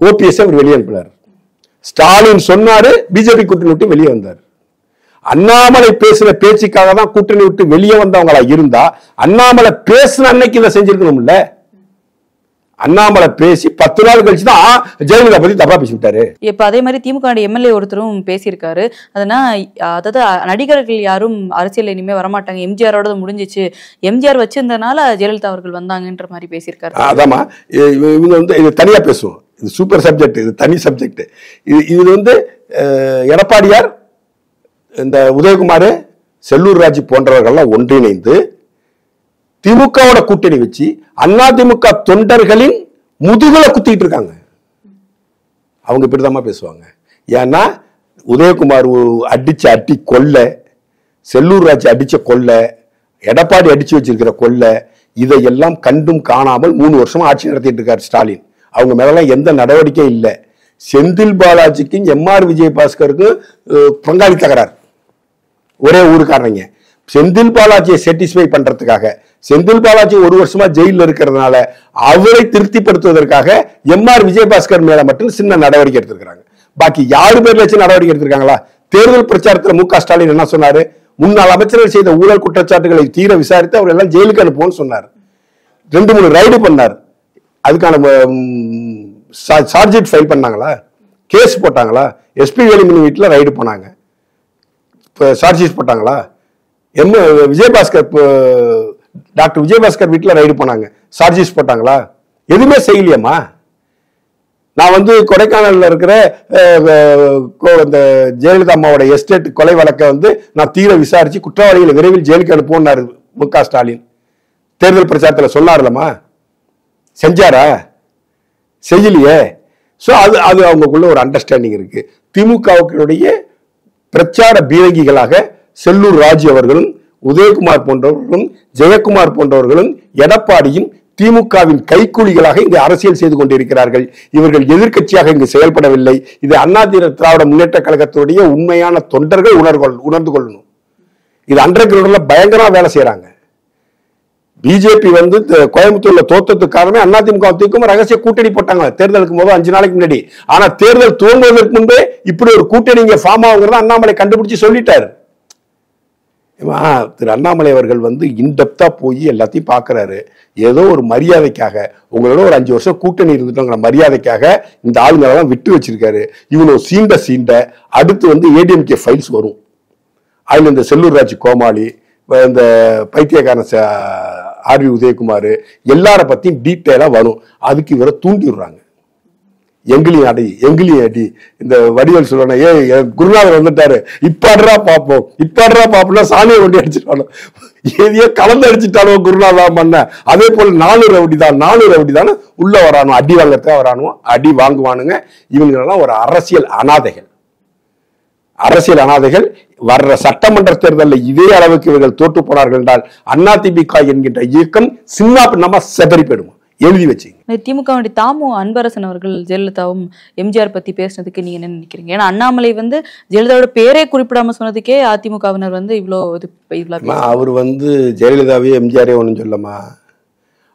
ஓபிஎஸ் அவர் வெளியே அனுப்பினார். ஸ்டாலின் சொன்னாரு, பிஜேபி கூட்டணி விட்டு வெளியே வந்தார். அண்ணாமலை பேசின பேச்சுக்காக தான் கூட்டணி விட்டு வெளியே வந்தவங்களா இருந்தா அண்ணாமலை பேசின அன்னைக்கு இதை செஞ்சிருக்கணும்ல. அண்ணாமலை பேசி 10 நாள் கழிச்சு தான் ஜெயலலிதா பத்தி தப்பா பேசி விட்டாரு. இப்ப அதே மாதிரி திமுக எம்எல்ஏ ஒருத்தரும் பேசியிருக்காரு. அதாவது நடிகர்கள் யாரும் அரசியல் இனிமே வரமாட்டாங்க, எம்ஜிஆரோட முடிஞ்சிச்சு, எம்ஜிஆர் வச்சிருந்தனால ஜெயலலிதா அவர்கள் வந்தாங்கன்ற மாதிரி பேசியிருக்காரு. அதாமா இவங்க வந்து இது தனியா பேசுவோம், இது சூப்பர் சப்ஜெக்ட், இது தனி சப்ஜெக்ட். இது வந்து எடப்பாடியார், இந்த உதயகுமார், செல்லூர் ராஜ் போன்றவர்கள்லாம் ஒன்றிணைந்து திமுகவோட கூட்டணி வச்சு அண்ணா திமுக தொண்டர்களின் முதுகுல குத்திட்டு இருக்காங்க. அவங்க இப்படிதான் பேசுவாங்க. ஏன்னா உதயகுமார் அடிச்ச அடி கொல்ல, செல்லூர் ராஜ் அடிச்ச கொல்ல, எடப்பாடி அடிச்சு வச்சிருக்கிற கொல்ல, இதையெல்லாம் கண்டும் காணாமல் 3 வருஷமா ஆட்சி நடத்திட்டு இருக்காரு ஸ்டாலின். அவங்க மேலாம் எந்த நடவடிக்கையும் இல்லை. செந்தில் பாலாஜிக்கும் எம்ஆர் விஜயபாஸ்கருக்கும் பங்காளி தகராறு. ஒரே ஊருக்காரங்க. செந்தில் பாலாஜியை சாட்டிஸ்ஃபை பண்றதுக்காக, செந்தில் பாலாஜி 1 வருஷமா ஜெயில இருக்கிறதுனால அவரை திருப்திப்படுத்துவதற்காக எம்ஆர் விஜயபாஸ்கர் மேல மட்டும் சின்ன நடவடிக்கை எடுத்திருக்காங்க. பாக்கி யாரு பேர்ல வச்சு நடவடிக்கை எடுத்திருக்காங்களா? தேர்தல் பிரச்சாரத்தில் மு.க. ஸ்டாலின் என்ன சொன்னாரு? முன்னாள் அமைச்சர்கள் செய்த ஊழல் குற்றச்சாட்டுகளை தீர விசாரித்து அவர் எல்லாம் ஜெயிலுக்கு அனுப்புவோம்னு சொன்னார். 2-3 ரைடு பண்ணார். அதுக்கான சார்ஜ் ஷீட் ஃபைல் பண்ணாங்களா? கேஸ் போட்டாங்களா? எஸ்பி வேலுமணி வீட்டில் ரைடு போனாங்க, சார்ஜ் ஷீட் போட்டாங்களா? விஜயபாஸ்கர், டாக்டர் விஜயபாஸ்கர் வீட்டில் ரைடு போனாங்க, சார்ஜ் ஷீட் போட்டாங்களா? எதுவுமே செய்யலையம்மா. நான் வந்து கொடைக்கானல்ல இருக்கிற இந்த ஜெயலலிதா அம்மாவோட எஸ்டேட் கொலை வழக்கை வந்து நான் தீர விசாரிச்சு குற்றவாளிகளை விரைவில் ஜெயிலுக்கு அனுப்புவோம்னாரு மு.க. ஸ்டாலின். தேர்தல் பிரச்சாரத்தில் சொன்னார்லம்மா, செஞ்சாரா? செய்யலையே. ஸோ அது அவங்களுக்குள்ள ஒரு அண்டர்ஸ்டாண்டிங் இருக்கு. திமுகவுடைய பிரச்சார பீரங்கிகளாக செல்லூர் ராஜ் அவர்களும் உதயகுமார் போன்றவர்களும் ஜெயக்குமார் போன்றவர்களும் எடப்பாடியும் திமுகவின் கைக்கூலிகளாக இங்கு அரசியல் செய்து கொண்டிருக்கிறார்கள். இவர்கள் எதிர்க்கட்சியாக இங்கு செயல்படவில்லை. இது அண்ணா திராவிட முன்னேற்ற கழகத்துடைய உண்மையான தொண்டர்கள் உணர்ந்து கொள்ளணும். இது அண்டர் கிரவுண்ட்ல பயங்கரமா வேலை செய்யறாங்க. பிஜேபி வந்து கோயம்புத்தூர்ல தோத்ததுக்கு காரணமே அதிமுக ரகசிய கூட்டணி போட்டாங்க தேர்தலுக்கு முதல் 5 நாளைக்கு முன்னாடி. ஆனா தேர்தல் துவங்குவதற்கு முன்பே இப்படி ஒரு கூட்டணி இங்க ஃபார்ம் ஆகுங்கிறத அண்ணாமலை கண்டுபிடிச்சு சொல்லிட்டாரு. திரு அண்ணாமலை அவர்கள் வந்து இன்டெப்தா போய் எல்லாத்தையும் பாக்குறாரு. ஏதோ ஒரு மரியாதைக்காக, உங்களோட ஒரு 5 வருஷம் கூட்டணி இருந்துட்டோங்கிற மரியாதைக்காக இந்த ஆளுங்களெல்லாம் விட்டு வச்சிருக்காரு. இவனு சீண்ட அடுத்து வந்து ஏடிஎம்கே ஃபைல்ஸ் வரும். அதுல இந்த செல்லூர் ராஜ் கோமாளி, இந்த பைத்தியக்காரன் ஆர் வி உதயகுமார் எல்லார பத்தியும் டீட்டெயிலா வரும். அதுக்கு இவரை தூண்டி விடுறாங்க. எங்கிலியும் அடி. இந்த வடிவேல் சொல்லுவாங்க, குருநாதர் வந்துட்டாரு, இப்பாடுறா பாப்போம்னா சாணியை கொண்டு அடிச்சுட்டாலும் எதையோ கலந்து அடிச்சுட்டாலும் குருநாதா பண்ண. அதே போல 4 ரவுடி தான் உள்ள வரானோ, அடி வாங்கறதுக்காக வரானோ, அடி வாங்குவானுங்க. இவங்களெல்லாம் ஒரு அரசியல் அனாதைகள். வர்ற சட்டமன்ற தேர்தலில் இதே அளவுக்கு இவர்கள் தோற்று போனார்கள் என்றால் அதிமுக என்கின்ற இயக்கம் சின்ன நம்ம செதறி போயிடுமா? எழுதி வச்சு. திமுக தாமு அன்பரசன் அவர்கள் ஜெயலலிதாவும் எம்ஜிஆர் பத்தி பேசினதுக்கு நீங்க என்ன நினைக்கிறீங்க? ஏன்னா அண்ணாமலை வந்து ஜெயலலிதாவோட பேரே குறிப்பிடாம சொன்னதுக்கே அதிமுகவினர் வந்து இவ்வளவு அவர் வந்து ஜெயலலிதாவே எம்ஜிஆரே ஒன்றும் சொல்லமா.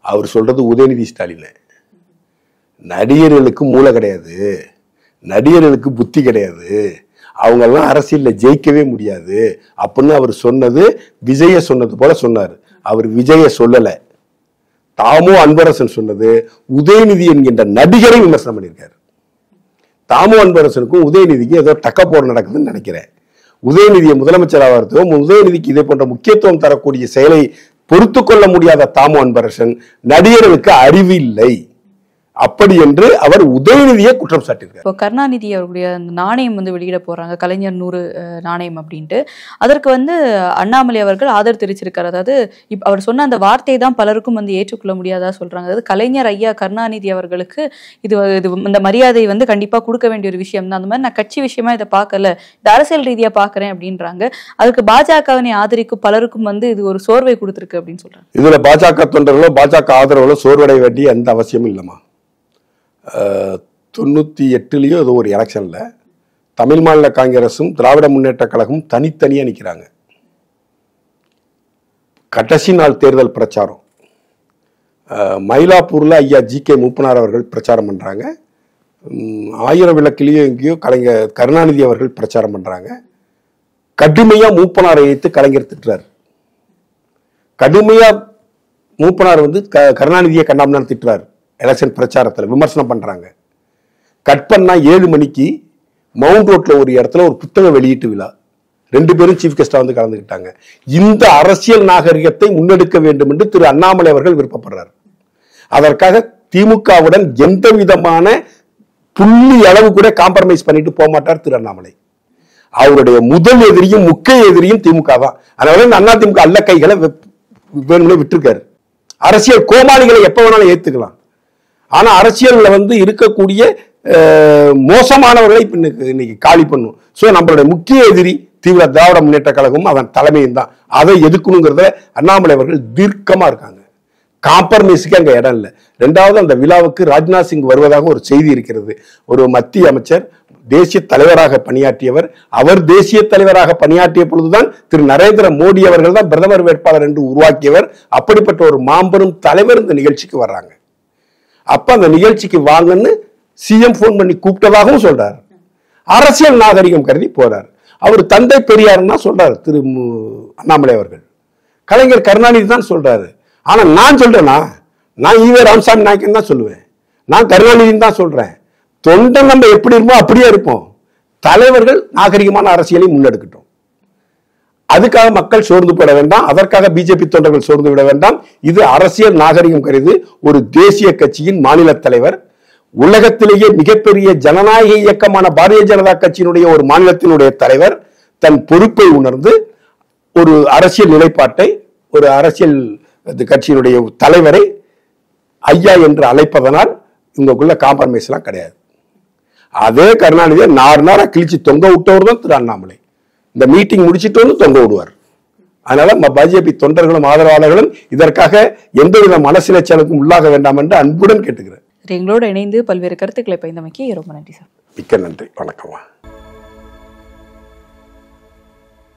அவர் சொல்றது உதயநிதி ஸ்டாலின். நடிகர்களுக்கு மூளை கிடையாது, நடிகர்களுக்கு புத்தி கிடையாது, அவங்கெல்லாம் அரசியல்ல ஜெயிக்கவே முடியாது அப்படின்னு அவர் சொன்னது விஜய சொன்னது போல சொன்னாரு. அவர் விஜய சொல்லல. தாமோ அன்பரசன் சொன்னது உதயநிதி என்கின்ற நடிகரை விமர்சனம் பண்ணியிருக்காரு. தாமோ அன்பரசனுக்கும் உதயநிதிக்கும் ஏதோ டக்கப்போர் நடக்குதுன்னு நினைக்கிறேன். உதயநிதியை முதலமைச்சராக உதயநிதிக்கு இதே போன்ற முக்கியத்துவம் தரக்கூடிய செயலை பொறுத்து கொள்ள முடியாத தாமோ அன்பரசன் நடிகர்களுக்கு அறிவு இல்லை அப்படி என்று அவர் உதயநிதியை குற்றம் சாட்டியிருக்கார். இப்போ கருணாநிதி அவருடைய நாணயம் வந்து வெளியிட போறாங்க, கலைஞர் 100 நாணயம் அப்படின்ட்டு. அதற்கு வந்து அண்ணாமலை அவர்கள் ஆதரவு தெரிவிச்சிருக்காரு. அதாவது அவர் சொன்ன அந்த வார்த்தையை தான் பலருக்கும் வந்து ஏற்றுக்கொள்ள முடியாதா சொல்றாங்க. அதாவது கலைஞர் ஐயா கருணாநிதி அவர்களுக்கு இது இந்த மரியாதை வந்து கண்டிப்பா கொடுக்க வேண்டிய ஒரு விஷயம் தான். அந்த மாதிரி நான் கட்சி விஷயமா இதை பார்க்கல, இந்த அரசியல் ரீதியா பாக்குறேன் அப்படின்றாங்க. அதுக்கு பாஜகவினை ஆதரிக்கும் பலருக்கும் வந்து இது ஒரு சோர்வை கொடுத்திருக்கு அப்படின்னு சொல்றாங்க. இதுல பாஜக தொண்டர்களோ பாஜக ஆதரவுகளோ சோர்வடைய வேண்டிய எந்த அவசியமும் இல்லைமா. 98லயோ ஏதோ ஒரு எலெக்ஷன்ல தமிழ் மாநில காங்கிரசும் திராவிட முன்னேற்ற கழகமும் தனித்தனியா நிற்கிறாங்க. கடைசி நாள் தேர்தல் பிரச்சாரம் மயிலாப்பூர்ல ஐயா ஜி.கே. மூப்பனார் அவர்கள் பிரச்சாரம் பண்றாங்க. 1000 விளக்கிலேயோ எங்கேயோ கலைஞர் கருணாநிதி அவர்கள் பிரச்சாரம் பண்றாங்க. கடுமையா மூப்பனாரை வைத்து கலைஞர் திட்டுறாரு. கடுமையா மூப்பனார் வந்து கருணாநிதியை கண்டாமதான் திட்டுறாரு. எலெக்ஷன் பிரச்சாரத்தில் விமர்சனம் பண்றாங்க. கட் பண்ணா 7 மணிக்கு மவுண்ட் ரோட்ல ஒரு இடத்துல ஒரு புத்தக வெளியீட்டு விழா, 2 பேரும் சீஃப் கெஸ்டா வந்து கலந்துக்கிட்டாங்க. இந்த அரசியல் நாகரிகத்தை முன்னெடுக்க வேண்டும் என்று திரு அண்ணாமலை அவர்கள் விருப்பப்படுறார். அதற்காக திமுகவுடன் எந்த விதமான புள்ளி அளவு கூட காம்ப்ரமைஸ் பண்ணிட்டு போக மாட்டார் திரு அண்ணாமலை. அவருடைய முதல் எதிரியும் முக்கிய எதிரியும் திமுக தான். அதனால அண்ணா திமுக அல்ல கைகளை வேணும்னே விட்டுருக்காரு. அரசியல் கோமாளிகளை எப்ப வேணாலும் ஏத்துக்கலாம். ஆனா அரசியல்ல வந்து இருக்கக்கூடிய மோசமானவர்களை இன்னைக்கு காலி பண்ணும். சோ நம்மளுடைய முக்கிய எதிரி தீவிர திராவிட முன்னேற்ற கழகமும் அதன் தலைமையும் தான். அதை எதுக்கணுங்கிறத அண்ணாமலை அவர்கள் தீர்க்கமா இருக்காங்க. காம்ப்ரமைஸுக்கு அங்க இடம் இல்லை. 2வது, அந்த விழாவுக்கு ராஜ்நாத் சிங் வருவதாக ஒரு செய்தி இருக்கிறது. ஒரு மத்திய அமைச்சர், தேசிய தலைவராக பணியாற்றியவர். அவர் தேசிய தலைவராக பணியாற்றிய பொழுதுதான் திரு நரேந்திர மோடி அவர்கள் தான் பிரதமர் வேட்பாளர் என்று உருவாக்கியவர். அப்படிப்பட்ட ஒரு மாபெரும் தலைவர் இந்த நிகழ்ச்சிக்கு வர்றாங்க. அப்ப அந்த நிகழ்ச்சிக்கு வாங்கன்னு சிஎம் போன் பண்ணி கூப்பிட்டதாகவும் சொல்றாரு. அரசியல் நாகரிகம் கருதி போறார். அவர் தந்தை பெரியார்னா சொல்றாரு திரு அண்ணாமலை அவர்கள். கலைஞர் கருணாநிதி தான் சொல்றாரு. ஆனா நான் சொல்றேன்னா, நான் ஈவே ராமசாமி நாயக்கன் தான் சொல்லுவேன். நான் கருணாநிதினு தான் சொல்றேன். தொண்டன் நம்ம எப்படி இருப்போம் அப்படியே இருப்போம். தலைவர்கள் நாகரிகமான அரசியலை முன்னெடுக்கட்டும். அதுக்காக மக்கள் சோர்ந்து போட வேண்டாம். அதற்காக பிஜேபி தொண்டர்கள் சோர்ந்து விட வேண்டாம். இது அரசியல் நாகரிகம் கருதி ஒரு தேசிய கட்சியின் மாநில தலைவர், உலகத்திலேயே மிகப்பெரிய ஜனநாயக இயக்கமான பாரதிய ஜனதா கட்சியினுடைய ஒரு மாநிலத்தினுடைய தலைவர் தன் பொறுப்பை உணர்ந்து ஒரு அரசியல் நிலைப்பாட்டை, ஒரு அரசியல் கட்சியினுடைய தலைவரை ஐயா என்று அழைப்பதனால் இவங்களுக்குள்ள காம்ப்ரமைஸ் எல்லாம் கிடையாது. அதே கருணாநிதியை நார்நாரா கிழிச்சு தொங்க விட்டவர் தான் திரு அண்ணாமலை. இந்த மீட்டிங் முடிச்சிட்டு வந்து தொங்க விடுவார். அதனால பிஜேபி தொண்டர்களும் ஆதரவாளர்களும் இதற்காக எந்தவித மனசிலைச்சலுக்கும் உள்ளாக வேண்டாம் என்று அன்புடன் கேட்டுக்கிறேன். எங்களோட இணைந்து பல்வேறு கருத்துக்களை பகிர்ந்தமைக்கு ரொம்ப நன்றி சார். மிக்க நன்றி. வணக்கம்.